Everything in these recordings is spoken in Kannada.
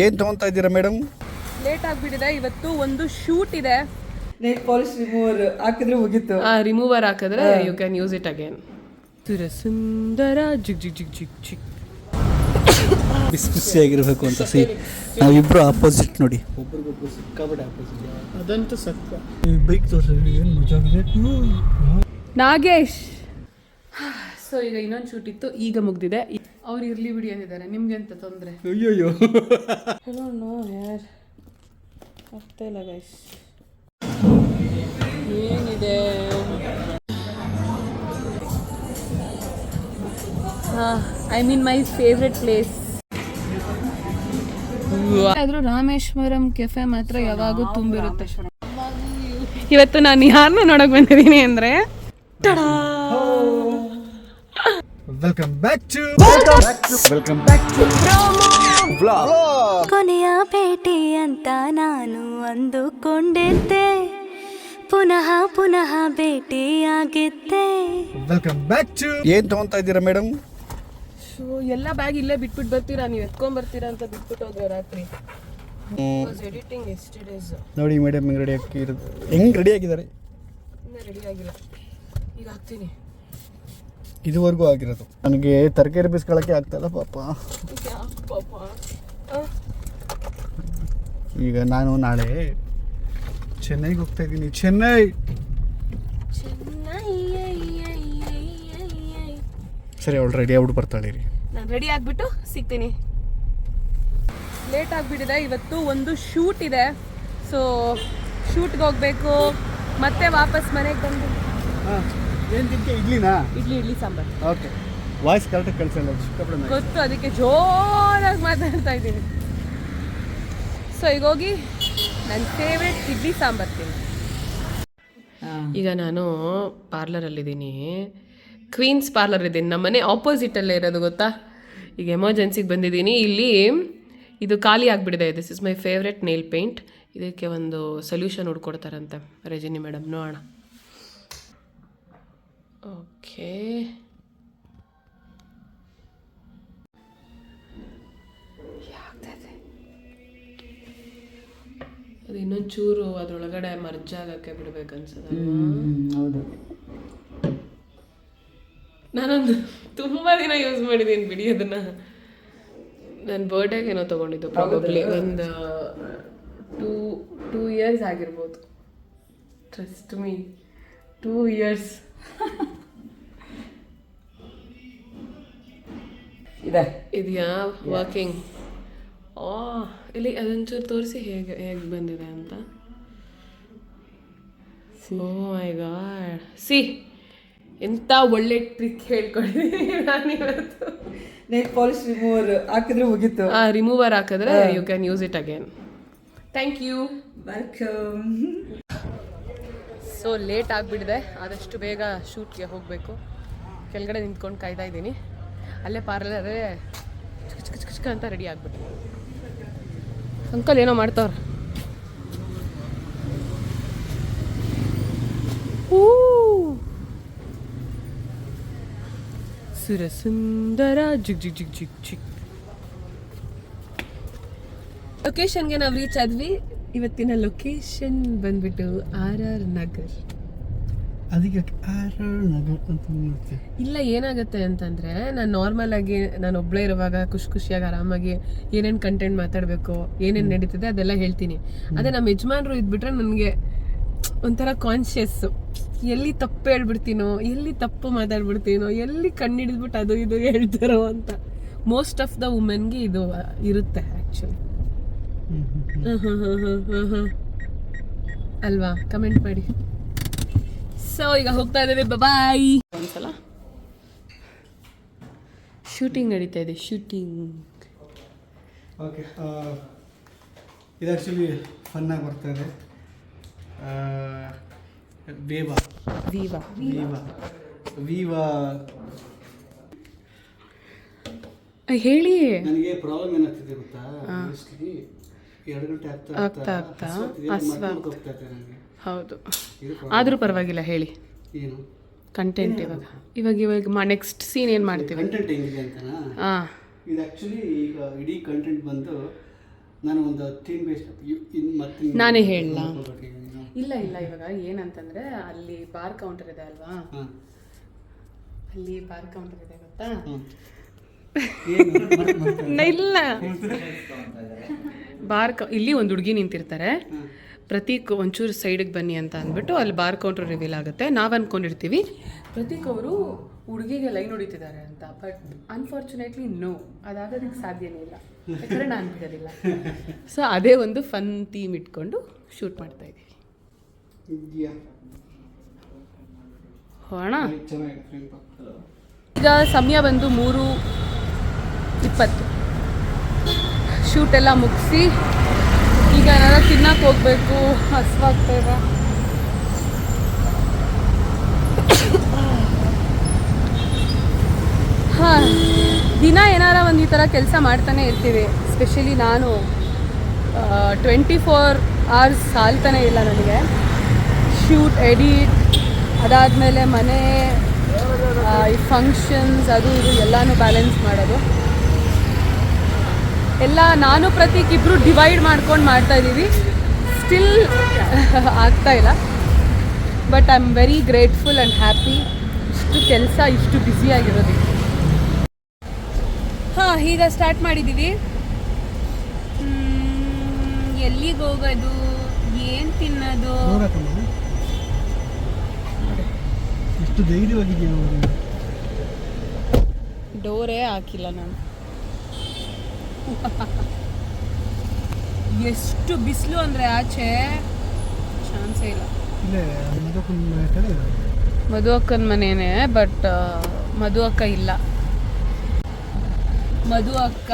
ಏನು ತೊಗೊತಾ ಇದ್ದೀರಾ ಮೇಡಮ್? ಲೇಟ್ ಆಗಿಬಿಟ್ಟಿದೆ. ಇವತ್ತು ಒಂದು ಶೂಟ್ ಇದೆ. ನೈಲ್ ಪಾಲಿಶ್ ರಿಮೂವರ್ ಹಾಕಿದ್ರೆ ಮುಗೀತು. ರಿಮೂವರ್ ಹಾಕಿದ್ರೆ you can use it again. ಸುಂದರ ಜಿಗ್ ಜಿಗ್ ಜಿಗ್ ಜಿಗ್ ಜಿಗ್. ಬಿಸಿ ಬಿಸಿಯಾಗಿರಬೇಕು ಅಂತ ಸಿ ನಾವಿಬ್ರು ಆಪೋಸಿಟ್ ನೋಡಿ, ಒಬ್ರಿಗೊಬ್ರು ಸಿಕ್ಕಾಬಿಟ್ಟು ಆಪೋಸಿಟ್. ಅದಂತೂ ಸತ್ಯ. ಈ ಬೈಕ್ ತೋರಿಸಿದ್ರೆ ಏನು ಮಜಾ ಆಗಿದೆ. ನಾಗೇಶ್. ಸೊ ಈಗ ಇನ್ನೊಂದು ಶೂಟ್ ಇತ್ತು, ಈಗ ಮುಗ್ದಿದೆ. ಅವ್ರು ಇರ್ಲಿ ಬಿಡಿ ಅಂದಿದ್ದಾರೆ, ನಿಮ್ಗೆ ಅಂತ ತೊಂದರೆ? ಅಯ್ಯೋಯ್ಯೋ ನೋ ಯಾರ್ ಆಗ್ತಾ ಇಲ್ಲ ಗೈಸ್. ಏನಿದೆ I mean my favourite place. ಆದರೂ ರಾಮೇಶ್ವರಂ ಕೆಫೆ ಮಾತ್ರ ಯಾವಾಗೂ ತುಂಬಿರುತ್ತೆ. ಇವತ್ತು ನಾನು ಯಾರನ್ನ ನೋಡಕ್ ಬಂದಿದ್ದೀನಿ ಅಂದ್ರೆ ವೆಲ್ಕಮ್ ಬ್ಯಾಕ್ ಟು ಕೊನೆಯ ಭೇಟಿ ಅಂತ ನಾನು ಅಂದುಕೊಂಡಿದ್ದೆ, ಪುನಃ ಪುನಃ ಭೇಟಿಯಾಗಿದ್ದೆ. Welcome back to. ಏನು ತೊಗೊತಾ ಇದ್ದೀರಾ ಮೇಡಮ್? ಸೊ ಎಲ್ಲ ಬ್ಯಾಗ್ ಇಲ್ಲೇ ಬಿಟ್ಬಿಟ್ಟು ಬರ್ತೀರಾ, ನೀವು ಎತ್ಕೊಂಡ್ ಬರ್ತೀರಾ ಅಂತ ಬಿಟ್ಬಿಟ್ಟು ಹೋದ್ರೆ ರಾತ್ರಿ. ಎಡಿಟಿಂಗ್ ಎಸ್ಟರ್ಡೇಸ್. ನೋಡಿ ಮೇಡಮ್ ಹೆಂಗೆ ರೆಡಿ ಆಗಿರೋದು, ಹೆಂಗೆ ರೆಡಿ ಆಗಿದ್ದಾರೆ. ಇನ್ನೂ ರೆಡಿ ಆಗಿಲ್ಲ, ಈಗ ಹಾಕ್ತೀನಿ. ಇದುವರೆಗೂ ಆಗಿರೋದು ನನಗೆ ತರಕಾರಿ ಬಿಸ್ಕೊಳ್ಳೋಕ್ಕೆ ಆಗ್ತಾಯಿಲ್ಲ ಪಾಪ. ಈಗ ನಾನು ನಾಳೆ ಚೆನ್ನೈಗೆ ಹೋಗ್ತಾ ಇದ್ದೀನಿ. ಚೆನ್ನೈ ಸರಿ, ಅವಳು ರೆಡಿ ಆಗ್ಬಿಟ್ಟು ಬರ್ತಾಳೆ ರೀ. ನಾನು ರೆಡಿ ಆಗಿಬಿಟ್ಟು ಸಿಗ್ತೀನಿ. ಲೇಟ್ ಆಗಿಬಿಟ್ಟಿದೆ. ಇವತ್ತು ಒಂದು ಶೂಟ್ ಇದೆ. ಸೊ ಶೂಟ್ಗೆ ಹೋಗಬೇಕು, ಮತ್ತೆ ವಾಪಸ್ ಮನೆಗೆ ಬಂದು. ಏನು ತಿಂತೆ? ಇಡ್ಲಿನಾ? ಇಡ್ಲಿ ಸಾಂಬಾರು. ಓಕೆ, ವಾಯ್ಸ್ ಕರೆಕ್ಟಾಗಿ ಕಳಿಸಲ್ಲ ಗೊತ್ತು, ಅದಕ್ಕೆ ಜೋರಾಗಿ ಮಾತಾಡ್ತಾ ಇದ್ದೀನಿ. ಸೊ ಈಗ ಹೋಗಿ ನನ್ನ ಫೇವ್ರೆಟ್ ಇಡ್ಲಿ ಸಾಂಬಾರು ತಿಂದು. ಈಗ ನಾನು ಪಾರ್ಲರಲ್ಲಿದ್ದೀನಿ, ಕ್ವೀನ್ಸ್ ಪಾರ್ಲರ್ ಇದ್ದೀನಿ. ನಮ್ಮ ಮನೆ ಆಪೋಸಿಟಲ್ಲೇ ಇರೋದು ಗೊತ್ತಾ. ಈಗ ಎಮರ್ಜೆನ್ಸಿಗೆ ಬಂದಿದ್ದೀನಿ. ಇಲ್ಲಿ ಇದು ಖಾಲಿ ಆಗಿಬಿಟ್ಟಿದೆ. This is my favourite nail paint. ಇದಕ್ಕೆ ಒಂದು ಸೊಲ್ಯೂಷನ್ ಹುಡ್ಕೊಡ್ತಾರಂತೆ ರಜನಿ ಮೇಡಮ್, ನೋಡೋಣ. ಓಕೆ, ಅದು ಇನ್ನೊಂದು ಚೂರು ಅದರೊಳಗಡೆ ಮರ್ಜ್ ಆಗಕ್ಕೆ ಬಿಡ್ಬೇಕು ಅನ್ಸದ. ಹೌದು, ನಾನೊಂದು ತುಂಬ ದಿನ ಯೂಸ್ ಮಾಡಿದ್ದೀನಿ ಬಿಡಿ ಅದನ್ನು. ನನ್ನ ಬರ್ಡೇಗೆ ಏನೋ ತೊಗೊಂಡಿದ್ದು, ಪ್ರಾಬಬ್ಲಿ ಒಂದು ಟೂ ಇಯರ್ಸ್ ಆಗಿರ್ಬೋದು. ಟ್ರಸ್ಟ್ ಮೀ, 2 years ಇದೆ. ಇದೆಯಾ ವರ್ಕಿಂಗ್? ಇಲ್ಲಿ ಅದೊಂಚೂರು ತೋರಿಸಿ ಹೇಗೆ ಬಂದಿದೆ ಅಂತ. ಓ ಮೈ ಗಾಡ್, ಸಿ ಎಂಥ ಒಳ್ಳೆ ಟ್ರಿಕ್ ಹೇಳ್ಕೊಡಿದ್ದೀನಿ ನಾನಿವತ್ತು. ನೈಲ್ ಪಾಲಿಶ್ ರಿಮೂವರ್ ಹಾಕಿದ್ರೆ ಮುಗೀತು. ರಿಮೂವರ್ ಹಾಕಿದ್ರೆ you can use it again. Thank you. Welcome. So late ಆಗಿಬಿಟ್ಟಿದೆ, ಆದಷ್ಟು ಬೇಗ ಶೂಟ್ಗೆ ಹೋಗಬೇಕು. ಕೆಳಗಡೆ ನಿಂತ್ಕೊಂಡು ಕಾಯ್ತಾ ಇದ್ದೀನಿ. ಅಲ್ಲೇ ಪಾರ್ಲರೇ ಚಿಕ್ಕ ಅಂತ ರೆಡಿ ಆಗ್ಬಿಟ್ಟು. ಅಂಕಲ್ ಏನೋ ಮಾಡ್ತಾವ್ರ. ಸುಂದರ ಜಿಗ್ ಜಿಗ್ ಜಿಗ್ ಜಿಗ್ ಜಿಗ್. ಲೊಕೇಶನ್ಗೆ ನಾವು ರೀಚ್ ಆದ್ವಿ. ಇವತ್ತಿನ ಲೊಕೇಶನ್ ಬಂದ್ಬಿಟ್ಟು RR ನಗರ್. ಅದಕ್ಕೆ RR ನಗರ್ ಅಂತ ನೋಡ್ತೀವಿ. ಇಲ್ಲ, ಏನಾಗುತ್ತೆ ಅಂತಂದರೆ, ನಾನು ನಾರ್ಮಲ್ ಆಗಿ ನಾನು ಒಬ್ಬಳೇ ಇರುವಾಗ ಖುಷಿಯಾಗಿ ಆರಾಮಾಗಿ ಏನೇನು ಕಂಟೆಂಟ್ ಮಾತಾಡಬೇಕು, ಏನೇನು ನಡೀತಿದೆ ಅದೆಲ್ಲ ಹೇಳ್ತೀನಿ. ಅದೇ ನಮ್ಮ ಯಜಮಾನ್ರು ಇದ್ಬಿಟ್ರೆ ನನಗೆ ಒಂಥರ ಕಾನ್ಷಿಯಸ್ಸು, ಎಲ್ಲಿ ತಪ್ಪು ಹೇಳ್ಬಿಡ್ತೀನೋ, ಎಲ್ಲಿ ತಪ್ಪು ಮಾತಾಡ್ಬಿಡ್ತೀನೋ, ಎಲ್ಲಿ ಕಣ್ಣಿಡಿದ್ಬಿಟ್ಟು ಅದು ಇದು ಹೇಳ್ತಾರೋ ಅಂತ. ಮೋಸ್ಟ್ ಆಫ್ ದ ವುಮೆನ್ಗೆ ಇದು ಇರುತ್ತೆ ಆ್ಯಕ್ಚುಲಿ. ಅಲ್ವಾ? ಕಮೆಂಟ್ ಮಾಡಿ. ಸೊ ಈಗ ಹೋಗ್ತಾ ಇದ್ದೇವೆ, ಬಾಯ್. ಒಂದ್ಸಲ ಶೂಟಿಂಗ್ ನಡೀತಾ ಇದೆ, ಶೂಟಿಂಗ್. ಓಕೆ, ಇದು ಆ್ಯಕ್ಚುಲಿ ಫನ್ನಾಗಿ ಬರ್ತಾ ಇದೆ. ವಿವಾ ಹೇಳಿ. ನನಗೆ ಪ್ರಾಬ್ಲಮ್ ಏನಾಗ್ತಿದೆ ಗೊತ್ತಾ? 2 ಗಂಟೆ ಆಗ್ತಾ ಹೋಗ್ತಾ ಇದೆ ನನಗೆ. ಹೌದು, ಆದರೂ ಪರವಾಗಿಲ್ಲ, ಹೇಳಿ. ಏನು ಕಂಟೆಂಟ್ ಇವಾಗ ನೆಕ್ಸ್ಟ್ ಸೀನ್ ಏನು ಮಾಡ್ತೀವಿ? ಕಂಟೆಂಟ್ ಹೆಂಗಿದೆ ಅಂತನಾ? ಹಾಂ, ಇದು ಆ್ಯಕ್ಚುಲಿ ಈಗ ಇಡೀ ಕಂಟೆಂಟ್ ಬಂದು ನಾನು ಒಂದು ಥೀಮ್ ಬೇಸ್ಡ್ ಮತ್ತೆ ನಾನೇ ಹೇಳಲ್ಲ. ಇಲ್ಲ ಇವಾಗ ಏನಂತಂದ್ರೆ ಅಲ್ಲಿ ಬಾರ್ ಕೌಂಟರ್ ಇದೆ ಅಲ್ವಾ, ಅಲ್ಲಿ ಬಾರ್ ಕೌಂಟರ್ ಇದೆ ಗೊತ್ತಾ? ಇಲ್ಲ, ಇಲ್ಲಿ ಒಂದು ಹುಡುಗಿ ನಿಂತಿರ್ತಾರೆ, ಪ್ರತೀಕ್ ಒಂಚೂರು ಸೈಡಿಗೆ ಬನ್ನಿ ಅಂತ ಅಂದ್ಬಿಟ್ಟು ಅಲ್ಲಿ ಬಾರ್ ಕೌಂಟರ್ ರಿವೀಲ್ ಆಗುತ್ತೆ. ನಾವು ಅನ್ಕೊಂಡಿರ್ತೀವಿ ಪ್ರತೀಕ್ ಅವರು ಹುಡುಗಿಗೆ ಲೈನ್ ಹೊಡಿತಿದ್ದಾರೆ ಅಂತ, ಬಟ್ ಅನ್ಫಾರ್ಚುನೇಟ್ಲಿ ನೋ, ಅದಾಗೋದಕ್ಕೆ ಸಾಧ್ಯನೇ ಇಲ್ಲ, ಯಾಕಂದರೆ ನಾನು ಬಿಡೋದಿಲ್ಲ. ಸೊ ಅದೇ ಒಂದು ಫನ್ ಥೀಮ್ ಇಟ್ಕೊಂಡು ಶೂಟ್ ಮಾಡ್ತಾ ಇದ್ದೀವಿ. ಹೋಣ ಈಗ ಸಮಯ ಬಂದು 3:20. ಶೂಟ್ ಎಲ್ಲ ಮುಗಿಸಿ ಈಗ ಏನಾರ ತಿನ್ನಕ್ಕೆ ಹೋಗ್ಬೇಕು, ಹಸ್ವಾಗ್ತಾ ಇದೆ. ಹಾಂ, ದಿನ ಏನಾರ ಒಂದು ಈ ಥರ ಕೆಲಸ ಮಾಡ್ತಾನೆ ಇರ್ತೀವಿ. ಸ್ಪೆಷಲಿ ನಾನು 24 hours ಸಾಲ್ತಾನೆ ಇಲ್ಲ ನನಗೆ. ಶೂಟ್, ಎಡಿಟ್, ಅದಾದಮೇಲೆ ಮನೆ, ಈ ಫಂಕ್ಷನ್ಸ್, ಅದು ಇದು ಎಲ್ಲನೂ ಬ್ಯಾಲೆನ್ಸ್ ಮಾಡೋದು ಎಲ್ಲ ನಾನು ಪ್ರತೀಕ್ ಇಬ್ಬರು ಡಿವೈಡ್ ಮಾಡ್ಕೊಂಡು ಮಾಡ್ತಾ ಇದ್ದೀವಿ. ಸ್ಟಿಲ್ ಆಗ್ತಾ ಇಲ್ಲ, but I am very grateful and happy ಇಷ್ಟು ಕೆಲಸ ಇಷ್ಟು ಬ್ಯುಸಿಯಾಗಿರೋದಕ್ಕೆ. ಹಾಂ, ಈಗ ಸ್ಟಾರ್ಟ್ ಮಾಡಿದ್ದೀವಿ. ಎಲ್ಲಿಗೆ ಹೋಗೋದು, ಏನು ತಿನ್ನೋದು? ಎಷ್ಟು ಧೈರ್ಯವಾಗಿದೆಯಾ? ಡೋರೇ ಹಾಕಿಲ್ಲ ನಾನು. ಎಷ್ಟು ಬಿಸಿಲು ಅಂದರೆ ಆಚೆ ಚಾನ್ಸೇ ಇಲ್ಲ. ಮಧು ಅಕ್ಕನ ಮನೇನೆ, ಬಟ್ ಮಧು ಅಕ್ಕ ಇಲ್ಲ. ಮಧು ಅಕ್ಕ,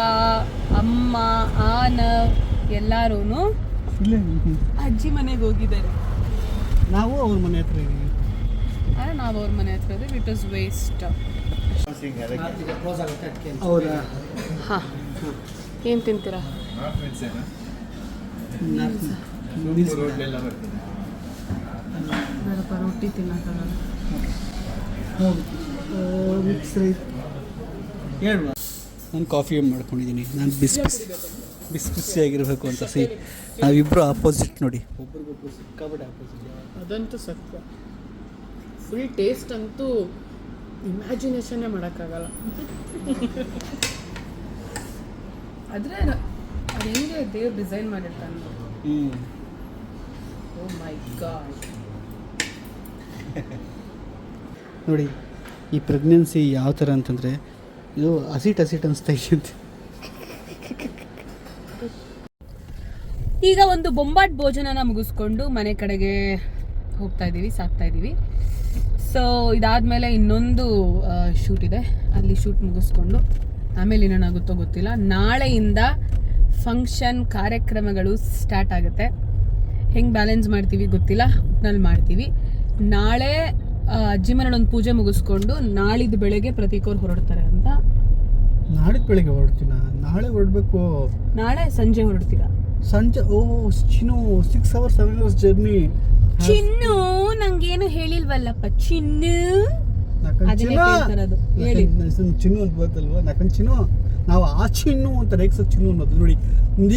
ಅಮ್ಮ, ಆನವ್ ಎಲ್ಲರೂ ಅಜ್ಜಿ ಮನೆಗೆ ಹೋಗಿದ್ದಾರೆ. ನಾವು ಅವ್ರ ಮನೆ ಹತ್ರ ಇದ್ದೀವಿ. ನಾವು ಅವ್ರ ಮನೆ ಹತ್ರ ಇದ್ದೀವಿ. It is waste. ಹೌದಾ? ಹಾಂ, ಏನು ತಿಂತೀರಾ? ಬೇಡಪ್ಪ, ರೊಟ್ಟಿ ತಿನ್ನಕ್ಕಾಗಲ್ಲ. ಹೇಳ್ಬಾ, ನಾನು ಕಾಫಿ ಮಾಡ್ಕೊಂಡಿದ್ದೀನಿ. ನಾನು ಬಿಸಿ ಬಿಸಿಯಾಗಿರಬೇಕು ಅಂತ. ನಾವಿಬ್ಬರು ಆಪೋಸಿಟ್ ನೋಡಿ, ಒಬ್ರಿಗೊಬ್ರು ಸಿಕ್ಕಾಬಿಟ್ಟೆ ಆಪೋಸಿಟ್. ಅದಂತೂ ಸತ್ಯ. ಫುಲ್ ಟೇಸ್ಟ್ ಅಂತೂ ಇಮ್ಯಾಜಿನೇಷನ್ನೇ ಮಾಡೋಕ್ಕಾಗಲ್ಲ. ಆದರೆ ಅದು ಹೆಂಗೆ ದೇವ್ರು ಡಿಸೈನ್ ಮಾಡಿರ್ತಾನೆ. ಓ ಮೈ ಗಾಡ್. ನೋಡಿ, ಈ ಪ್ರೆಗ್ನೆನ್ಸಿ ಯಾವ ಥರ ಅಂತಂದರೆ, ಇದು ಹಸಿಟ್ ಅನಿಸ್ತಾ ಇದೆಯಂತೆ. ಈಗ ಒಂದು ಬೊಂಬಾಟ್ ಭೋಜನನ ಮುಗಿಸ್ಕೊಂಡು ಮನೆ ಕಡೆಗೆ ಹೋಗ್ತಾ ಇದ್ದೀವಿ, ಸಾಕ್ತಾ ಇದ್ದೀವಿ. ಸೊ ಇದಾದಮೇಲೆ ಇನ್ನೊಂದು ಶೂಟ್ ಇದೆ, ಅಲ್ಲಿ ಶೂಟ್ ಮುಗಿಸ್ಕೊಂಡು ಆಮೇಲೆ ಏನೇನಾಗುತ್ತೋ ಗೊತ್ತಿಲ್ಲ. ನಾಳೆಯಿಂದ ಫಂಕ್ಷನ್ ಕಾರ್ಯಕ್ರಮಗಳು ಸ್ಟಾರ್ಟ್ ಆಗುತ್ತೆ. ಹೆಂಗೆ ಬ್ಯಾಲೆನ್ಸ್ ಮಾಡ್ತೀವಿ ಗೊತ್ತಿಲ್ಲ, ಒಟ್ನಲ್ಲಿ ಮಾಡ್ತೀವಿ. ನಾಳೆ ಅಜ್ಜಿ ಮನೇಲಿ ಒಂದು ಪೂಜೆ ಮುಗಿಸ್ಕೊಂಡು ನಾಳಿದ್ದು ಬೆಳಗ್ಗೆ ಪ್ರತೀಕ್ ಅವ್ರು ಹೊರಡ್ತಾರೆ ಅಂತ. ನಾಳಿದ್ದು ಬೆಳಗ್ಗೆ ಹೊರಡ್ತೀನ? ನಾಳೆ ಹೊರಡಬೇಕು. ನಾಳೆ ಸಂಜೆ ಹೊರಡ್ತೀರಾ? ಸಂಜೆ? ಓ ಚಿನ್ನು, 6 hours 7 hours ಜರ್ನಿ. ಚಿನ್ನು ನಂಗೇನು ಹೇಳಿಲ್ವಲ್ಲಪ್ಪ. ಚಿನ್ನು ಚಿನ್ನು ಅಂತ ಬರ್ತಲ್ವಾ? ನಾಕಂದು ಚಿನ್ನು, ನಾವು ಆ ಚಿನ್ನು ಅಂತ ರೇಕ್ಸ ಚಿನ್ನು ಅನ್ನೋದು. ನೋಡಿ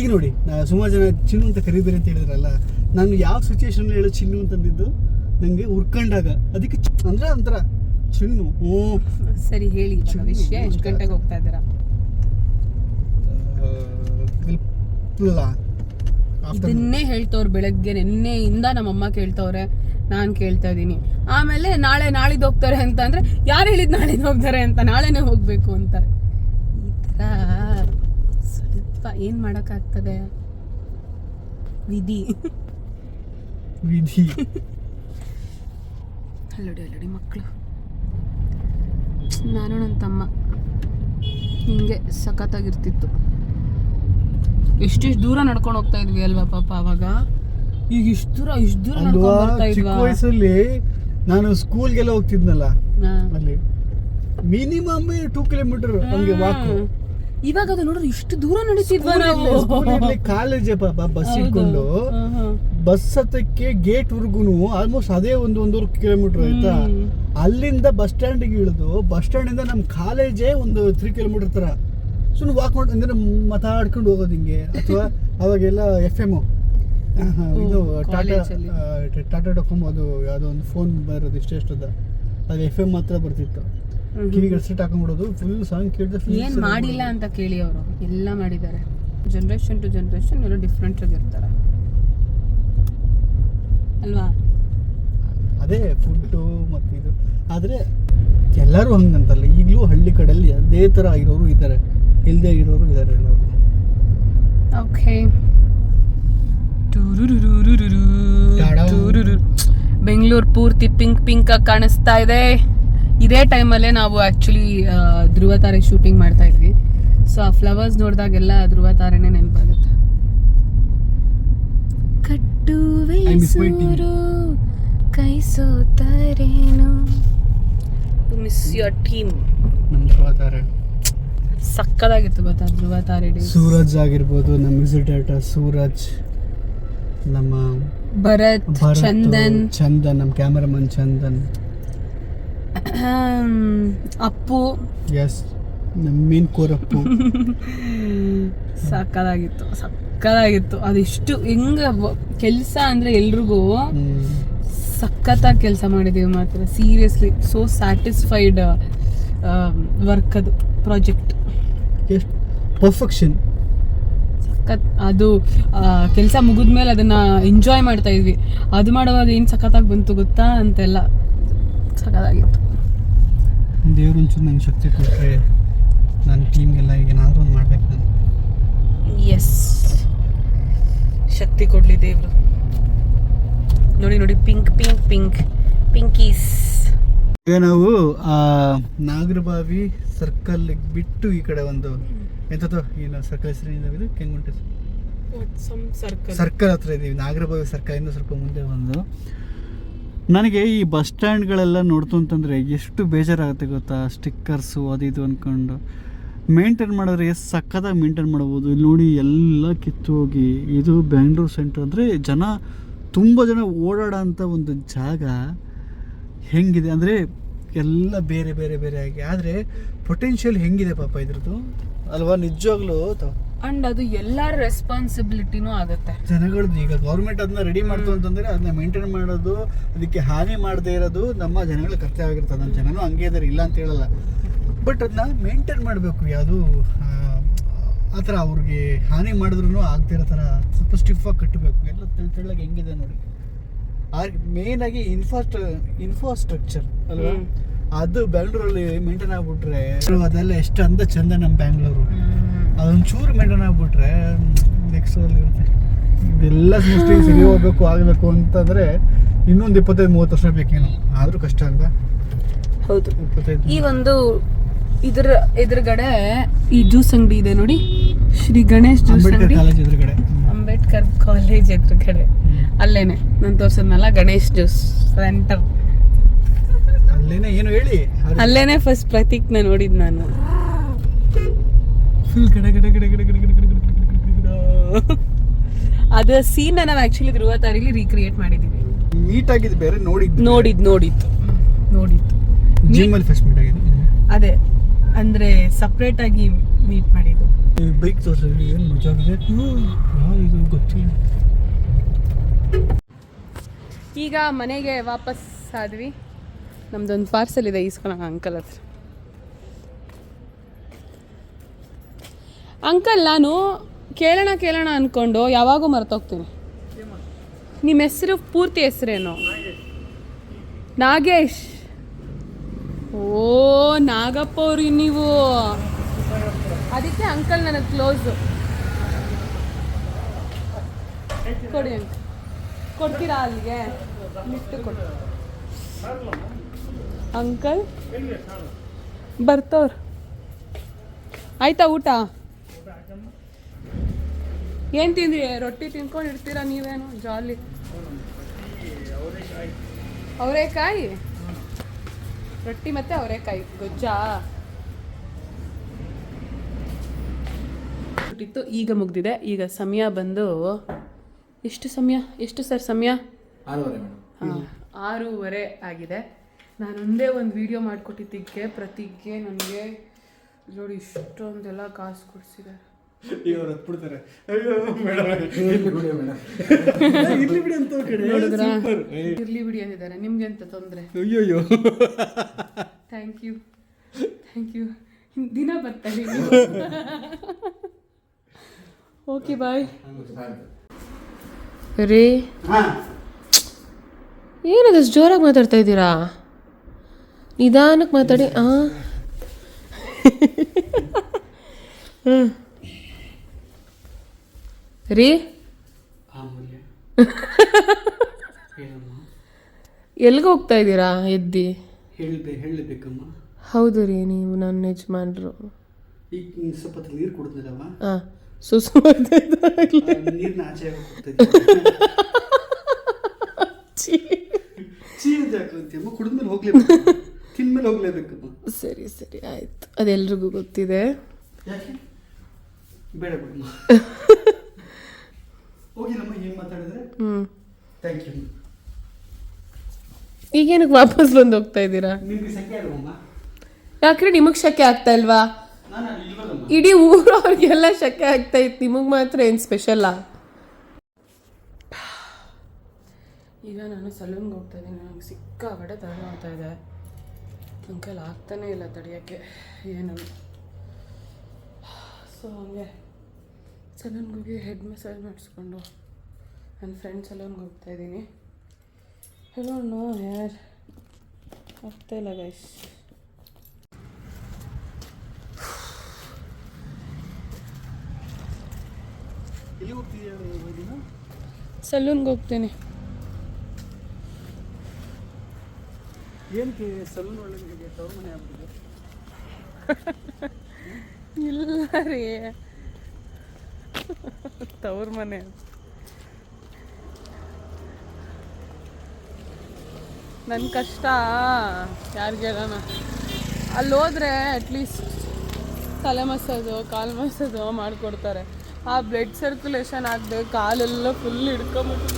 ಈಗ ನೋಡಿ, ಸುಮಾರು ಜನ ಚಿನ್ನು ಅಂತ ಕರಿಬೇರೆ ಅಂತ ಹೇಳಿದ್ರಲ್ಲ, ನಾನು ಯಾವ ಸಿಚುವೇಶನ್ ಹೇಳೋ ಚಿನ್ನು ಅಂತಂದಿದ್ದು ನನಗೆ ಉರ್ಕೊಂಡಾಗ, ಅದಕ್ಕೆ ಅಂದ್ರೆ ಒಂಥರ ಚಿನ್ನು. ಸರಿ, ಹೇಳಿ ವಿಷಯ. ಎಷ್ಟು ಗಂಟೆಗೆ ಹೋಗ್ತಾ ಇದ್ದೀರಾ? ಇದನ್ನೇ ಹೇಳ್ತವ್ರು ಬೆಳಗ್ಗೆ. ನಿನ್ನೆಯಿಂದ ನಮ್ಮಮ್ಮ ಕೇಳ್ತವ್ರೆ, ನಾನು ಕೇಳ್ತಾ ಇದ್ದೀನಿ. ಆಮೇಲೆ ನಾಳಿದ್ದು ಹೋಗ್ತಾರೆ ಅಂತ ಅಂದರೆ, ಯಾರು ಹೇಳಿದ್ದು ನಾಳಿದ್ದು ಹೋಗ್ತಾರೆ ಅಂತ? ನಾಳೆನೇ ಹೋಗಬೇಕು ಅಂತಾರೆ. ಈ ಥರ ಸ್ವಲ್ಪ ಏನು ಮಾಡೋಕ್ಕಾಗ್ತದೆ, ವಿಧಿ. ಅಲ್ಲಡಿ ಮಕ್ಕಳು. ನಾನು ನನ್ನ ತಮ್ಮ ಹಿಂಗೆ ಸಖತ್ತಾಗಿರ್ತಿತ್ತು. ಎಷ್ಟೆಷ್ಟು ದೂರ ನಡ್ಕೊಂಡು ಹೋಗ್ತಾ ಇದ್ವಿ ಅಲ್ವಾ ಪಾಪ ಅವಾಗ. ಈಗ ಇಷ್ಟು ದೂರ ನಡ್ಕೊಂಡು ಬರ್ತಾ ಇದ್ವಾ? ಚಿಕ್ಕ ವಯಸ್ಸಲ್ಲಿ ನಾನು ಸ್ಕೂಲ್ಗೆಲ್ಲ ಹೋಗ್ತಿದ್ನಲ್ಲ, ಅಲ್ಲಿ ಮಿನಿಮಮ್ 2 kilometers ಹಂಗೆ ವಾಕ್. ಇವಾಗ ಅದು ನೋಡ್ರಿ ಇಷ್ಟು ದೂರ ನಡೀತಿದ್ವಾ ನಾವು? ಕಾಲೇಜ್ ಪಾಪ ಬಸ್ ಇಟ್ಕೊಂಡು ಬಸ್ ಹತ್ತಕ್ಕೆ ಗೇಟ್ ವರ್ಗುನು ಆಲ್ಮೋಸ್ಟ್ ಅದೇ 1.5 kilometers ಆಯ್ತಾ. ಅಲ್ಲಿಂದ ಬಸ್ ಸ್ಟ್ಯಾಂಡಿಗೆ ಇಳಿದು, ಬಸ್ ಸ್ಟ್ಯಾಂಡಿಂದ ನಮ್ಮ ಕಾಲೇಜೇ ಒಂದು 3 kilometers ತರ ಸುಮ್ಮನೆ ವಾಕ್ ಮಾಡಿ, ಅಂದ್ರೆ ಮಾತಾಡ್ಕೊಂಡು ಹೋಗೋದು ಹಿಂಗೆ. ಅಥವಾ ಅವಾಗೆಲ್ಲ FM ಇದು ಕಾಲೇಜಲ್ಲಿ. ಟಾಟಾ ಡೊಕೊಮೊ ಅದು ಯಾವುದೋ ಒಂದು ಫೋನ್ ಬರೋದು ಇಷ್ಟೆಷ್ಟದ ಅದು FM ಮಾತ್ರ ಬರ್ತಿತ್ತು. ಕಿವಿಗೆ ಸೆಟ್ ಹಾಕೊಂಡ್ಬಿಡೋದು, ಫುಲ್ ಸಾಂಗ್ ಕೇಳಿದ್ರೆ ಏನು ಮಾಡಿಲ್ಲ ಅಂತ ಕೇಳಿ ಅವರು ಎಲ್ಲ ಮಾಡಿದ್ದಾರೆ. ಜನ್ರೇಷನ್ ಟು ಜನ್ರೇಷನ್ ಎಲ್ಲ ಡಿಫ್ರೆಂಟ್ ಆಗಿರ್ತಾರೆ ಅಲ್ವಾ? ಅದೇ ಫುಡ್ಡು ಮತ್ತು ಇದು. ಆದರೆ ಎಲ್ಲರೂ ಹಂಗಂತಲ್ಲ, ಈಗಲೂ ಹಳ್ಳಿ ಕಡೆಯಲ್ಲಿ ಅದೇ ಥರ ಆಗಿರೋರು ಇದ್ದಾರೆ, ಇಲ್ಲದೆ ಇರೋರು ಇದ್ದಾರೆ ಎಲ್ಲರೂ. ಓಕೆ. ಬೆಂಗಳೂರು ಪೂರ್ತಿ ಪಿಂಕ್ ಆಗಿ ಕಾಣಿಸ್ತಾ ಇದೆ. ಇದೇ ಟೈಮಲ್ಲೇ ನಾವು ಆ್ಯಕ್ಚುಲಿ ಧ್ರುವ ತಾರೆ ಶೂಟಿಂಗ್ ಮಾಡ್ತಾ ಇದ್ವಿ. ಸೊ ಆ ಫ್ಲವರ್ಸ್ ನೋಡಿದಾಗೆಲ್ಲ ಧ್ರುವ ತಾರೆನೇ ನೆನಪಾಗುತ್ತೆ. ಕಟ್ಟುವೆ ಸೂರು ಕೈ ಸೋತರೇನು. To miss your team. ನಮ್ಮ ಧ್ರುವ ತಾರೆ ಸಕ್ಕದಾಗಿತ್ತು ಗೊತ್ತಾ ಧ್ರುವ ತಾರೆ ಡೇ. ಸೂರಜ್ ಆಗಿರ್ಬೋದು, ನಮ್ಮ ಮ್ಯೂಸಿಕ್ ಡೈರೆಕ್ಟರ್ ಸೂರಜ್, ನಮ್ಮ ಭರತ್, ಚಂದನ್, ನಮ್ಮ ಕ್ಯಾಮರಾಮನ್ ಚಂದನ್, ಅಪ್ಪು, ಎಸ್ ನಮ್ಮ ಮೇನ್ ಕೋರಪ್ಪು. ಸಕ್ಕದಾಗಿತ್ತು ಅದಿಷ್ಟು ಹೆಂಗ ಕೆಲಸ ಅಂದ್ರೆ ಎಲ್ರಿಗೂ ಸಖತ್ತಾಗಿ ಕೆಲಸ ಮಾಡಿದೀವಿ ಮಾತ್ರ. ಸೀರಿಯಸ್ಲಿ ಸೋ ಸ್ಯಾಟಿಸ್ಫೈಡ್ ವರ್ಕ್ ಅದು ಪ್ರಾಜೆಕ್ಟ್. ಎಷ್ಟು ಪರ್ಫೆಕ್ಷನ್. ಸಖತ್ ಅದು ಕೆಲಸ ಮುಗಿದ್ಮೇಲೆ ಅದನ್ನ ಎಂಜಾಯ್ ಮಾಡ್ತಾ ಇದ್ವಿ. ಅದು ಮಾಡುವಾಗ ಏನು ಸಖತ್ತಾಗಿ ಬಂತು ಗೊತ್ತಾ ಅಂತೆಲ್ಲ ಸಖತ್ತಾಗಿತ್ತು. ದೇವ್ರು ಒಂಚೂರು ನಂಗೆ ಶಕ್ತಿ ಕೊಟ್ಟರೆ ನನ್ನ ಟೀಮ್ಗೆಲ್ಲ ಈಗ ಏನಾದರೂ ಒಂದು ಮಾಡ್ಬೇಕು ನಾನು. ಎಸ್, ಶಕ್ತಿ ಕೊಡಲಿ ದೇವರು. ನೋಡಿ ಪಿಂಕೀಸ್. ಈಗ ನಾವು ನಾಗರಬಾವಿ ಸರ್ಕಲ್ ಬಿಟ್ಟು ಈ ಕಡೆ ಒಂದು ಎಂಥದ್ದು ಏನು ಸರ್ಕಲ್ ಹೆಸರು ಕೆಂಗುಂಟೆ ಸರ್ಕಲ್ ಹತ್ರ ಇದ್ದೀವಿ. ನಾಗರಬಾವಿ ಸರ್ಕಲಿಂದ ಸ್ವಲ್ಪ ಮುಂದೆ ಬಂದು ನನಗೆ ಈ ಬಸ್ ಸ್ಟ್ಯಾಂಡ್ಗಳೆಲ್ಲ ನೋಡ್ತು ಅಂತಂದರೆ ಎಷ್ಟು ಬೇಜಾರಾಗುತ್ತೆ ಗೊತ್ತಾ. ಸ್ಟಿಕ್ಕರ್ಸು ಅದು ಇದು ಅಂದ್ಕೊಂಡು ಮೇಂಟೈನ್ ಮಾಡಿದ್ರೆ ಎಷ್ಟು ಸಕ್ಕತ್ತಾಗಿ ಮೇಂಟೈನ್ ಮಾಡ್ಬೋದು. ಇಲ್ಲಿ ನೋಡಿ ಎಲ್ಲ ಕಿತ್ತೋಗಿ. ಇದು ಬೆಂಗಳೂರು ಸೆಂಟ್ರ್ ಅಂದರೆ ತುಂಬ ಜನ ಓಡಾಡೋ ಅಂಥ ಒಂದು ಜಾಗ ಹೆಂಗಿದೆ ಅಂದರೆ ಎಲ್ಲ ಬೇರೆ ಬೇರೆ ಬೇರೆ ಆಗಿ. ಆದರೆ ಪೊಟೆನ್ಷಿಯಲ್ ಹೆಂಗಿದೆ ಪಾಪ ಇದ್ರದ್ದು ಅಲ್ವಾ, ನಿಜವಾಗ್ಲೂ. ಅಂಡ್ ಅದು ಎಲ್ಲರ ರೆಸ್ಪಾನ್ಸಿಬಿಲಿಟಿನೂ ಆಗುತ್ತೆ ಜನಗಳದ್ದು. ಈಗ ಗೌರ್ಮೆಂಟ್ ಅದನ್ನ ರೆಡಿ ಮಾಡ್ತು ಅಂತಂದರೆ ಅದನ್ನ ಮೇಂಟೈನ್ ಮಾಡೋದು, ಅದಕ್ಕೆ ಹಾನಿ ಮಾಡದೇ ಇರೋದು ನಮ್ಮ ಜನಗಳ ಕರ್ತವ್ಯ ಆಗಿರ್ತದೆ. ನಮ್ಮ ಜನನೂ ಹಂಗೆ ಇದ್ದಾರೆ, ಇಲ್ಲ ಅಂತ ಹೇಳಲ್ಲ. ಬಟ್ ಅದನ್ನ ಮೇಂಟೈನ್ ಮಾಡಬೇಕು. ಯಾವುದು ಆ ಥರ ಅವ್ರಿಗೆ ಹಾನಿ ಮಾಡಿದ್ರೂ ಆಗ್ತಿರೋ ಥರ ಸ್ವಲ್ಪ ಸ್ಟಿಫಾಗಿ ಕಟ್ಟಬೇಕು. ಎಲ್ಲ ತೆಳ್ಳಗೆ ಹೆಂಗಿದೆ ನೋಡಿ. ಮೇಯ್ನಾಗಿ ಇನ್ಫ್ರಾಸ್ಟ್ರಕ್ಚರ್ ಅಲ್ವಾ, ಅದು ಬೆಂಗಳೂರಲ್ಲಿ ಮೇಂಟೈನ್ ಆಗ್ಬಿಟ್ರೆ ಅದೆಲ್ಲ ಎಷ್ಟು ಅಂದ ಚಂದ. ನಮ್ಮ ಬ್ಯಾಂಗ್ಳೂರು ಅದೊಂದು ಚೂರು ಮೇಂಟೈನ್ ಆಗ್ಬಿಟ್ರೆ ನೆಕ್ಸ್ಟ್ ಇರುತ್ತೆ. ಇದೆಲ್ಲ ಮೋಸ್ಟ್ಲಿ ಸರಿ ಹೋಗ್ಬೇಕು ಆಗಬೇಕು ಅಂತಂದರೆ ಇನ್ನೊಂದು 25-30 ವರ್ಷ ಬೇಕೇನೋ. ಆದರೂ ಕಷ್ಟ ಅಲ್ವಾ. ಹೌದು. 25. ಈ ಒಂದು ಇದ್ರ ಎದುರುಗಡೆ ಈ ಜ್ಯೂಸ್ ಅಂಗಡಿ ಇದೆ ನೋಡಿ, ಶ್ರೀ ಗಣೇಶ್ ಜ್ಯೂಸ್ ಅಂಗಡಿ, ಕಾಲೇಜ್ ಎದುರುಗಡೆ, ಅಂಬೇಡ್ಕರ್ ಕಾಲೇಜ್ ಎದುರುಗಡೆ. ಅಲ್ಲೇನೆ ನಾನು ತೋರ್ಸದ್ನಲ್ಲ ಗಣೇಶ್ ಜ್ಯೂಸ್ ಸೆಂಟರ್. ಅಲ್ಲೇನೆ ಏನು ಹೇಳಿ, ಅಲ್ಲೇನೆ ಫಸ್ಟ್ ಪ್ರತೀಕ್ನ ನೋಡಿದ್ ನಾನು. ಫುಲ್ ಗಡ ಗಡ ಗಡ ಗಡ ಗಡ ಗಡ ಗಡ ಗಡ. ಅದು ಸೀನ್ ನಾವು ಆಕ್ಚುಲಿ ಧ್ರುವ ತಾರೆಲಿ ರೀಕ್ರಿಯೇಟ್ ಮಾಡಿದೀವಿ. ಮೀಟ್ ಆಗಿದ್ದು ಬೇರೆ, ನೋಡಿದ್ದು ಜಿಮ್ ಅಲ್ಲಿ ಫಸ್ಟ್ ಮೀಟ್ ಆಗಿದೆ. ಅದೇ ಅಂದ್ರೆ ಸಪ್ರೇಟ್ ಆಗಿ ಮೀಟ್ ಮಾಡಿದ್ದು. ಬೈಕ್ ತೋರಿಸಿದ್ವಿ, ಏನು ಮಜಾ ಆಗಿದೆ. ಇದು ಗೊತ್ತಿಲ್ಲ. ಈಗ ಮನೆಗೆ ವಾಪಸ್ ಆದ್ವಿ. ನಮ್ದೊಂದು ಪಾರ್ಸಲ್ ಇದೆ, ಈಸ್ಕೊಳ್ಳೋಣ ಅಂಕಲ್ ಹತ್ರ. ಅಂಕಲ್, ನಾನು ಕೇಳೋಣ ಅಂದ್ಕೊಂಡು ಯಾವಾಗೂ ಮರ್ತೋಗ್ತೀನಿ. ನಿಮ್ಮ ಹೆಸರು ಪೂರ್ತಿ ಹೆಸರೇನು? ನಾಗೇಶ್. ಓ ನಾಗಪ್ಪ ಅವ್ರಿ ನೀವು. ಅದಕ್ಕೆ ಅಂಕಲ್ ನನಗೆ ಕ್ಲೋಸು. ಕೊಡಿ ಅಂಕಲ್, ಕೊಡ್ತೀರಾ ಅಲ್ಲಿಗೆ? ಲಿಫ್ಟ್ ಕೊಡಿ ಅಂಕಲ್. ಬರ್ತವ್ರು. ಆಯ್ತಾ ಊಟ? ಏನು ತಿಂದ್ರಿ? ರೊಟ್ಟಿ ತಿನ್ಕೊಂಡು ಇರ್ತೀರಾ ನೀವೇನು ಜಾಲಿ. ಅವರೆಕಾಯಿ ರೊಟ್ಟಿ ಮತ್ತೆ ಅವರೆಕಾಯಿ ಗೊಜ್ಜಾ ಇತ್ತು. ಈಗ ಮುಗ್ದಿದೆ. ಈಗ ಸಮಯ ಬಂದು ಎಷ್ಟು ಸರ್ ಸಮಯ? 6:30 ಆಗಿದೆ. ನಾನು ಒಂದೇ ಒಂದು ವಿಡಿಯೋ ಮಾಡಿಕೊಟ್ಟಿದ್ದಕ್ಕೆ ಪ್ರತಿಗೆ ನನಗೆ ನೋಡಿ ಇಷ್ಟೊಂದೆಲ್ಲ ಕಾಸು ಕೊಡಿಸಿದ್ದಾರೆ. ಈಗ ಅವ್ರು ಹತ್ಬಿಡ್ತಾರೆ. ಅಯ್ಯೋ ಮೇಡಮ್ ಇರ್ಲಿ ಬಿಡಿ ಅಂತ ಕಡೆ ಇರ್ಲಿ ಬಿಡಿ ಅಂದಿದ್ದಾರೆ. ನಿಮ್ಗೆ ಅಂತ ತೊಂದರೆ? ಅಯ್ಯೋಯ್ಯೋ ಥ್ಯಾಂಕ್ ಯು ದಿನ ಬರ್ತಾರೆ. ಓಕೆ ಬಾಯ್ ರೀ. ಏನದಷ್ಟು ಜೋರಾಗಿ ಮಾತಾಡ್ತಾ ಇದ್ದೀರಾ? ನಿಧಾನಕ್ಕೆ ಮಾತಾಡಿ. ರೀ ಎಲ್ಗೆ ಹೋಗ್ತಾ ಇದ್ದೀರಾ ಎದ್ದಿ? ಹೇಳಬೇಕಮ್ಮ. ಹೌದು ರೀ, ನೀವು ನನ್ನ ಯಜಮಾನ್ರು. ಈಗ ಸ್ವಲ್ಪ ನೀರು ಕುಡಿದ್ನಲ್ಲಮ್ಮ. ಹಾಂ, ಸುಸು ನೀರಿನ ಆಚೆ ಹಾಕುತ್ತೀಯಮ್ಮ. ಕುಡಿದ್ಮೇಲೆ ಹೋಗ್ಲೇಬೇಕು, ತಿಂದ್ಮೇಲೆ ಹೋಗ್ಲೇಬೇಕಮ್ಮ. ಸರಿ ಸರಿ ಆಯ್ತು, ಅದೆಲ್ರಿಗೂ ಗೊತ್ತಿದೆ. ಯಾಕೆ ಬೇಡ ಬಿಡಮ್ಮ. ಹೋಗಿಲ್ಲಮ್ಮ, ಏನು ಮಾತಾಡಿದ್ರೆ. Thank you. ಈಗೇನಕ್ಕೆ ವಾಪಸ್ ಬಂದು ಹೋಗ್ತಾ ಇದ್ದೀರಾ? ನಿಮಗೆ ಸೆಕೆ ಅಲ್ವಮ್ಮ? ಯಾಕ್ರೆ ನಿಮಗೆ ಶಕೆ ಆಗ್ತಾ ಇಲ್ವಾ? ನಾನು ಅಲ್ಲಿ ಇಲ್ವಲ್ಲಮ್ಮ. ಇಡೀ ಊರವ್ರಿಗೆಲ್ಲ ಶಕೆ ಆಗ್ತಾ ಇತ್ತು, ನಿಮಗೆ ಮಾತ್ರ ಏನು ಸ್ಪೆಷಲ್ಲ? ಈಗ ನಾನು ಸಲೂನ್ಗೆ ಹೋಗ್ತಾ ಇದ್ದೀನಿ. ನನಗೆ ಸಿಕ್ಕಾಪಟ್ಟೆ ತಲೆ ನೋಡ್ತಾ ಇದೆ. ನನ್ನ ಕೈಲಿ ಆಗ್ತಾನೇ ಇಲ್ಲ ತಡೆಯೋಕ್ಕೆ ಏನು. ಸೊ ಹಂಗೆ ಸಲೂನ್ಗೆ ಹೋಗಿ ಹೆಡ್ ಮಸಾಜ್ ಮಾಡಿಸ್ಕೊಂಡು ನನ್ನ ಫ್ರೆಂಡ್ ಸಲೂನ್ಗೆ ಹೋಗ್ತಾ ಇದ್ದೀನಿ. ಹೆಲೋ ನೋ ಹೇರ್ ಆಗ್ತಾ ಇಲ್ಲ ಗೈಸ್. ಎಲ್ಲಿ ಹೋಗ್ತಿದ್ದೀಯ? ಸಲೂನ್ಗೆ ಹೋಗ್ತೇನೆ. ಏನಕ್ಕೆ ಸಲೂನ್ ಒಳಗೆ ತವ್ರ ಮನೆ ಆಗ್ಬಿಟ್ಟಿದೆ? ಇಲ್ಲ ರೀ, ತವ್ರ ಮನೆ. ನನ್ನ ಕಷ್ಟ ಯಾರಿಗೆ ಹೇಳೋಣ? ಅಲ್ಲಿ ಹೋದ್ರೆ ಅಟ್ಲೀಸ್ಟ್ ತಲೆ ಮಸಾಜು ಕಾಲು ಮಸಾಜು ಮಾಡಿಕೊಡ್ತಾರೆ. ಆ ಬ್ಲಡ್ ಸರ್ಕ್ಯುಲೇಷನ್ ಆಗಬೇಕು, ಕಾಲೆಲ್ಲ ಫುಲ್ ಹಿಡ್ಕೊಂಬಿಟ್ಟು.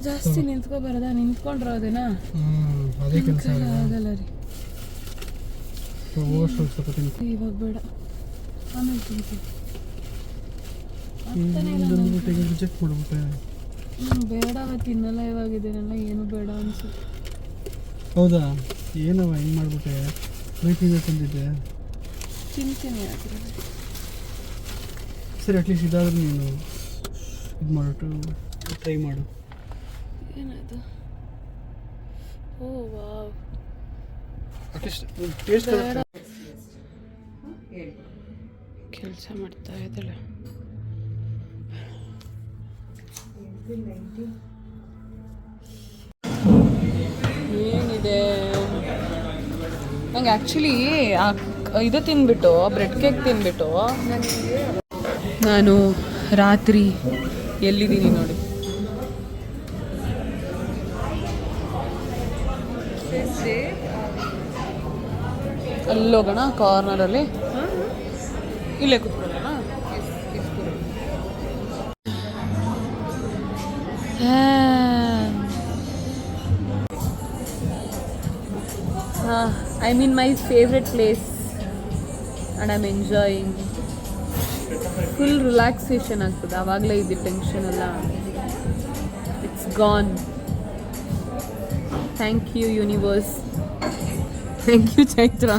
ಜಾಸ್ತಿ ನಿಂತ್ಕೊಬಾರ್ದ? ನಿಂತ್ಕೊಂಡ್ರೋದೇನಾ? ಅದೇ ಕೆಲಸ ಆಗಲ್ಲ ರೀ. ಇವಾಗ ಬೇಡ, ಆಮೇಲೆ ತಿಂತೀನಿ. ರಿಜೆಕ್ಟ್ ಮಾಡ್ಬಿಟ್ಟೆ. ಬೇಡ, ತಿನ್ನಲ್ಲ. ಇವಾಗಿದ್ದೇನೆಲ್ಲ ಏನು ಬೇಡ ಅನ್ಸುತ್ತೆ. ಹೌದಾ? ಏನವ ಹೆಂಗೆ ಮಾಡ್ಬಿಟ್ಟೆ? ವೈಟಿಂದ ತಂದಿದ್ದೆ. ತಿಂತೀನಿ ಯಾಕೆ? ಸರಿ, ಅಟ್ಲೀಸ್ಟ್ ಇದಾದ್ರೂ ನೀನು ಇದು ಮಾಡಿಬಿಟ್ಟು ಟ್ರೈ ಮಾಡು. ಏನದು? ಓ ವಾವ್, ಅಟ್ಲೀಸ್ಟ್ ಟೇಸ್ಟ್ ಕೆಲಸ ಮಾಡ್ತಾ ಇದ್ದಾಳೆ. ಏನಿದೆ ನಂಗೆ ಆ್ಯಕ್ಚುಲಿ ಇದು ತಿಂದ್ಬಿಟ್ಟು, ಬ್ರೆಡ್ ಕೇಕ್ ತಿಂದ್ಬಿಟ್ಟು ನಾನು ರಾತ್ರಿ ಎಲ್ಲಿದ್ದೀನಿ ನೋಡಿ. ಅಲ್ಲೋಗೋಣ ಕಾರ್ನರಲ್ಲಿ, ಇಲ್ಲೇ ಕೂತ್ಕೊಳ್ಳೋಣ. I mean my favorite place and I'm enjoying. Full relaxation ಆಗ್ತದೆ ಆವಾಗಲೇ. ಇದು ಟೆನ್ಷನ್ ಎಲ್ಲ it's gone. Thank you universe. Thank you Chaitra.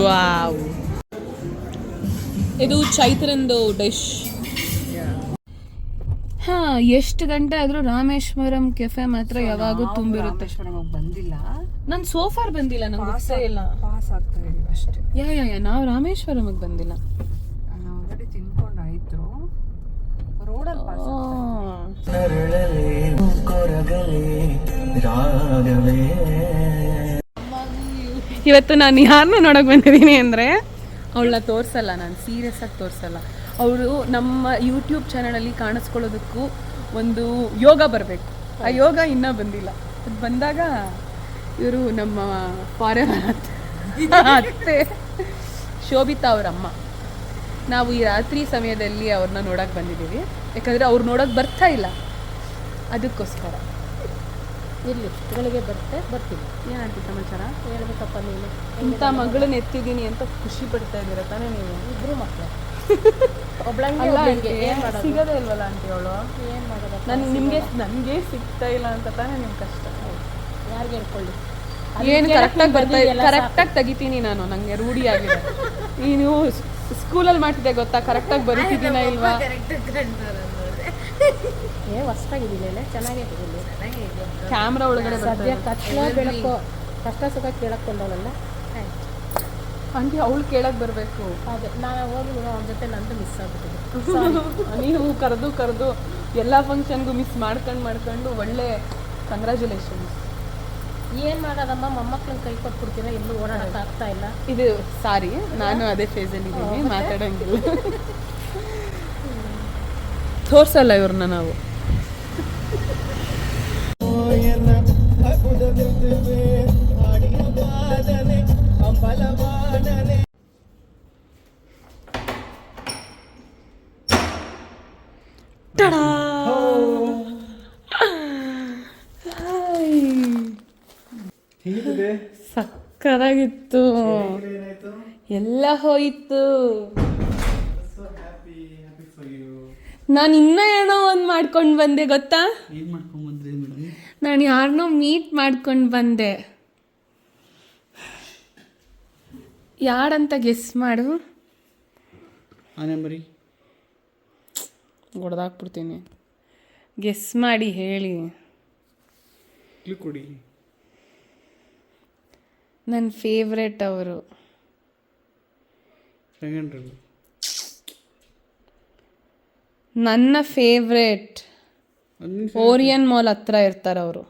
Wow, ಇದು ಚೈತ್ರಂದು ಡಿಶ್. ಹಾಂ, ಎಷ್ಟು ಗಂಟೆ ಆದರೂ ರಾಮೇಶ್ವರಂ ಕೆಫೆ ಮಾತ್ರ ಯಾವಾಗೂ ತುಂಬಿರುತ್ತೆ. ಬಂದಿಲ್ಲ, ನಾನು ಸೋಫಾರ್ ಬಂದಿಲ್ಲ, ನಂಗೆ ಗೊತ್ತೇ ಇಲ್ಲ. ಪಾಸ್ ಆಗ್ತಾ ಇದೀವಿ ಅಷ್ಟೇ. ಯಾ ನಾವು ರಾಮೇಶ್ವರಮಿಗೆ ಬಂದಿಲ್ಲ. ಆಲ್ರೆಡಿ ತಿನ್ಕೊಂಡಾಯ್ತು. ರೋಡಲ್ಲಿ ಪಾಸ್. ಇವತ್ತು ನಾನು ಯಾರನ್ನ ನೋಡೋಕೆ ಬಂದಿದ್ದೀನಿ ಅಂದರೆ, ಅವಳನ್ನ ತೋರಿಸಲ್ಲ, ನಾನು ಸೀರಿಯಸ್ ಆಗಿ ತೋರಿಸಲ್ಲ. ಅವರು ನಮ್ಮ ಯೂಟ್ಯೂಬ್ ಚಾನಲಲ್ಲಿ ಕಾಣಿಸ್ಕೊಳ್ಳೋದಕ್ಕೂ ಒಂದು ಯೋಗ ಬರಬೇಕು. ಆ ಯೋಗ ಇನ್ನೂ ಬಂದಿಲ್ಲ. ಅದು ಬಂದಾಗ ಇವರು ನಮ್ಮ ಫಾರೆವರ್ ಅತ್ತೆ ಶೋಭಿತಾ ಅವರಮ್ಮ. ನಾವು ಈ ರಾತ್ರಿ ಸಮಯದಲ್ಲಿ ಅವ್ರನ್ನ ನೋಡೋಕೆ ಬಂದಿದ್ದೀವಿ, ಯಾಕಂದರೆ ಅವ್ರು ನೋಡೋಕೆ ಬರ್ತಾ ಇಲ್ಲ, ಅದಕ್ಕೋಸ್ಕರ. ಇರಲಿ ಬೆಳಿಗ್ಗೆ ಬರ್ತೀನಿ ಏನಂತ ಸಮಾಚಾರ ಹೇಳ್ಬೇಕಪ್ಪ ನೀನು ಇಂಥ ಮಗಳನ್ನ ಎತ್ತಿದ್ದೀನಿ ಅಂತ ಖುಷಿ ಪಡ್ತಾ ಇದ್ದೀರಾ ತಾನೇ ನೀವು ಇಬ್ಬರು ಮಕ್ಕಳು ಒಬ್ಳಂಗೆ ಸಿಗೋದೇ ಇಲ್ವಲ್ಲ ಆಂಟಿ ಅವಳು ಏನು ಮಾಡೋದು ನನಗೆ ಸಿಗ್ತಾ ಇಲ್ಲ ಅಂತ ತಾನೇ ನಿಮ್ಮ ಕಷ್ಟ ಯಾರಿಗೆ ಹೇಳ್ಕೊಳ್ಳಿ ಏನು ಕರೆಕ್ಟಾಗಿ ತೆಗಿತೀನಿ ನಾನು ನನಗೆ ರೂಢಿ ಆಗಿದೆ ನೀನು ಸ್ಕೂಲಲ್ಲಿ ಮಾಡ್ತಿದ್ದೆ ಗೊತ್ತಾ ಕರೆಕ್ಟಾಗಿ ಬರೀತಿದ್ದೀನ ಇಲ್ವಾ ಹೊಸ್ತಾಗಿದ್ದೀನಿ ಚೆನ್ನಾಗೇ ಕ್ಯಾಮ್ರಾ ಒಳಗಡೆ ಸದ್ಯ ಬೆಳಕು ಕಷ್ಟ ಸುಖ ಕೇಳಕ್ಕೆ ಬಂದವಳಲ್ಲ ಆಂಟಿ ಅವಳು ಕೇಳಕ್ಕೆ ಬರಬೇಕು ಅದೇ ನಾನು ಹೋಗಿ ಅವ್ನ ಜೊತೆ ನಂದು ಮಿಸ್ ಆಗ್ಬಿಟ್ಟಿದೆ ನೀವು ಕರೆದು ಎಲ್ಲ ಫಂಕ್ಷನ್ಗೂ ಮಿಸ್ ಮಾಡ್ಕೊಂಡು ಒಳ್ಳೆ ಕಂಗ್ರ್ಯಾಚುಲೇಷನ್ಸ್ ಏನು ಮಾಡೋದಮ್ಮ ಮೊಮ್ಮಕ್ಕಳನ್ನ ಕೈ ಕೊಟ್ಬಿಡ್ತೀರಾ ಎಲ್ಲೂ ಓಡಾಡೋಕೆ ಆಗ್ತಾ ಇಲ್ಲ ಇದು ಸಾರಿ ನಾನು ಅದೇ ಫೇಸಲ್ಲಿದ್ದೀನಿ ಮಾತಾಡೋಂಗಿಲ್ಲ ತೋರ್ಸಲ್ಲ ಇವ್ರನ್ನ ನಾವು ಸಕ್ಕದಾಗಿತ್ತು ಎಲ್ಲ ಹೋಯಿತು ನಾನು ಇನ್ನೂ ಏನೋ ಒಂದು ಮಾಡ್ಕೊಂಡು ಬಂದೆ ಗೊತ್ತಾ ಏನು ಮಾಡ್ಕೊಂಡು ಬಂದ್ರಿ ಮೇಡಮ್ ನಾನು ಯಾರನ್ನೋ ಮೀಟ್ ಮಾಡ್ಕೊಂಡು ಬಂದೆ ಯಾರಂತ ಗೆಸ್ ಮಾಡು ಆನೆ ಮರಿ ಹೊಡೆದಾಕ್ಬಿಡ್ತೀನಿ ಗೆಸ್ ಮಾಡಿ ಹೇಳಿ ಕ್ಲೂ ಕೊಡಿ ನನ್ನ ಫೇವ್ರೆಟ್ ಅವರು ನನ್ನ ಫೇವ್ರೆಟ್ ಓರಿಯನ್ ಮಾಲ್ ಹತ್ರ ಇರ್ತಾರೆ ಅವರು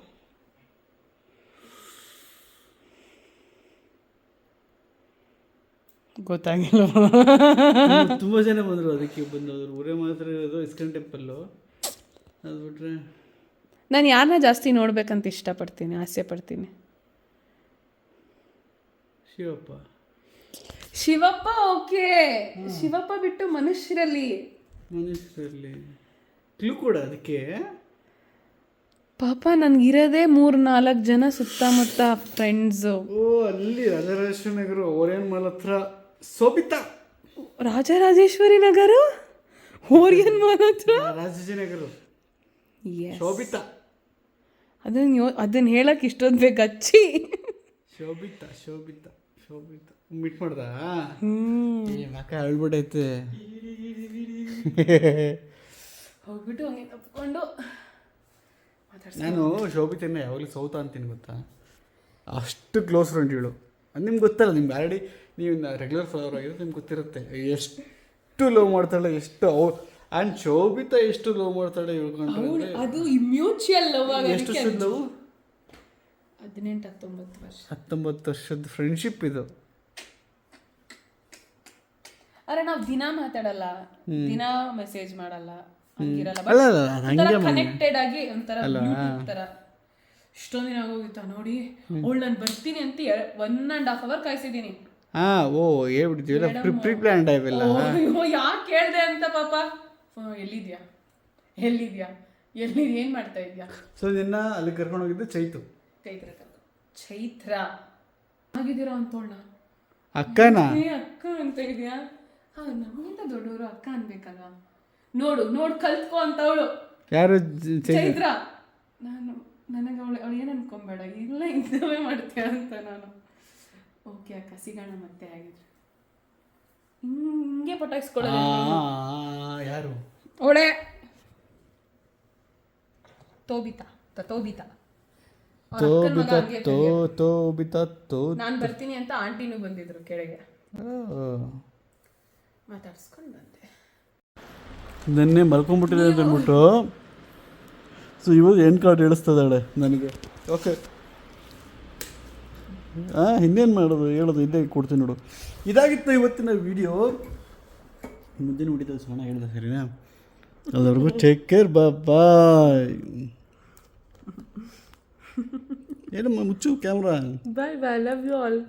ಗೊತ್ತಾಗಿಲ್ಲ ತುಂಬ ಜನ ಬಂದರು ಅದಕ್ಕೆ ಬಂದವರು ಊರೇ ಮಾತ್ರ ಇರೋದು ಇಸ್ಕಾನ್ ಟೆಂಪಲ್ಲು ಅದು ಬಿಟ್ರೆ ನಾನು ಯಾರನ್ನ ಜಾಸ್ತಿ ನೋಡ್ಬೇಕಂತ ಇಷ್ಟಪಡ್ತೀನಿ ಆಸೆ ಪಡ್ತೀನಿ ಶಿವಪ್ಪ ಓಕೆ ಶಿವಪ್ಪ ಬಿಟ್ಟು ಮನುಷ್ಯರಲ್ಲಿ ಕ್ಲೂ ಕೂಡ ಅದಕ್ಕೆ ಪಾಪ ನನಗಿರೋದೇ 3-4 ಜನ ಸುತ್ತಮುತ್ತ ಫ್ರೆಂಡ್ಸು ಓ ಅಲ್ಲಿ ರಾಜರಾಜೇಶ್ವರಿ ನಗರ ಓರಿಯನ್ ಮಾಲ್ ಹತ್ರ ಸೋಬಿತಾ ರಾಜರಾಜೇಶ್ವರಿ ನಗರ ಓರಿಯನ್ ಮಾಲ್ ಹತ್ರ ರಾಜಾಜಿನಗರ ಶೋಭಿತಾ ಅದನ್ನ ಹೇಳಕ್ ಇಷ್ಟೊಂದು ಬೇಕು ಅಚ್ಚಿ ಶೋಭಿತಾ ಮೀಟ್ ಮಾಡ್ದ ಮಕ್ಕ ಹೇಳ್ಬಿಟ್ಟೈತೆ ಹೋಗ್ಬಿಟ್ಟು ಹಂಗೆ ತಪ್ಕೊಂಡು ನಾನು ಶೋಭಿತನ ಯಾವಾಗಲೂ ಸೌತ ಅಂತೀನಿ ಗೊತ್ತಾ ಅಷ್ಟು ಕ್ಲೋಸ್ ಫ್ರೆಂಡ್ ಇವಳು ಅದು ನಿಮ್ಗೆ ಗೊತ್ತಲ್ಲ ನಿಮ್ಗೆ ಆಲ್ರೆಡಿ ನೀವು ರೆಗ್ಯುಲರ್ ಫಾಲೋವರ್ ಆಗಿರೋದು ನಿಮ್ಗೆ ಗೊತ್ತಿರುತ್ತೆ ಎಷ್ಟು ಲವ್ ಮಾಡ್ತಾಳೆ ಎಷ್ಟು ಆ್ಯಂಡ್ ಶೋಭಿತಾ ಎಷ್ಟು ಲವ್ ಮಾಡ್ತಾಳೆ ಹೇಳ್ಕೊಂಡ್ರೆ ಅದು ಮ್ಯೂಚುವಲ್ ಲವ್ ಎಷ್ಟು ವರ್ಷದ ಲವ್ 18-19 ವರ್ಷ 19 ವರ್ಷದ ಫ್ರೆಂಡ್ಶಿಪ್ ಇದು ಅರೆ ನಾವು ದಿನ ಮಾತಾಡಲ್ಲ ದಿನ ಮೆಸೇಜ್ ಮಾಡಲ್ಲ ಕನೆಕ್ಟೆಡ್ ಆಗಿ ಒಂಥರ ಇಷ್ಟೊಂದು ದಿನ ಆಗೋಗಿತ್ತ ನೋಡಿ ಅವಳು ನಾನು ಬರ್ತೀನಿ ಅಂತ 1.5 hour ಕಾಯಿಸಿದ್ದೀನಿ ಓ ಹೇಳ್ಬಿಡ್ತೀವಿ ಪ್ರೀ ಪ್ಲಾನ್ ಟೈಪೆಲ್ಲ ಯಾಕೆ ಕೇಳಿದೆ ಅಂತ ಪಾಪ ಎಲ್ಲಿದ್ಯಾ ಏನು ಮಾಡ್ತಾ ಇದೆಯಾ ಸೊ ನಿನ್ನ ಅಲ್ಲಿ ಕರ್ಕೊಂಡು ಹೋಗಿದ್ದು ಚೈತ್ರ ಆಗಿದ್ದೀರಾ ಅಂತೋಣ ಅಕ್ಕನ ಅಕ್ಕ ಅಂತ ಇದೆಯಾ ನಮ್ಗಿಂತ ದೊಡ್ಡವರು ಅಕ್ಕ ಅನ್ಬೇಕಲ್ಲ ನೋಡು ಕಲ್ತ್ಕೊ ಅಂತ ಅವಳು ಯಾರು ಚೈತ್ರ ನನಗೆ ಅವಳು ಏನು ಅನ್ಕೊಂಬೇಡ ಇಲ್ಲ ಇಂಥವೇ ಮಾಡ್ತೀಯ ಅಂತ ನಾನು ಓಕೆ ಅಕ್ಕ ಸಿಗೋಣ ಮತ್ತೆ ಆಗಿದ್ರೆ ಹಿಂಗೆ ಪಟಾಯಿಸ್ಕೊಳ್ಳೋದು ಯಾರು ಅವಳೆ ತೋಬಿತಾ ನಾನು ಬರ್ತೀನಿ ಅಂತ ಆಂಟಿನೂ ಬಂದಿದ್ರು ಕೆಳಗೆ ಮಾತಾಡ್ಸ್ಕೊಂಡು ಬಂದೆ ನೆನ್ನೆ ಮಲ್ಕೊಂಡ್ಬಿಟ್ಟಿದೆ ಅಂತ ಅಂದ್ಬಿಟ್ಟು ಸೊ ಇವಾಗ ಎಂಡ್ ಕಾರ್ಡ್ ಹೇಳಿಸ್ತದಾಳೆ ನನಗೆ ಓಕೆ ಇನ್ನೇನು ಮಾಡೋದು ಹೇಳೋದು ಇಲ್ಲೇ ಕೊಡ್ತೀನಿ ನೋಡು ಇದಾಗಿತ್ತು ಇವತ್ತಿನ ವಿಡಿಯೋ ಮುಂದಿನ ವಿಡಿಯೋದ ಸೋಣ ಹೇಳಿದೆ ಸರಿನಾ ಅದ್ರವರೆಗೂ ಟೇಕ್ ಕೇರ್ ಬಾಯ್ ಏನಮ್ಮ ಮುಚ್ಚು camera bye love you all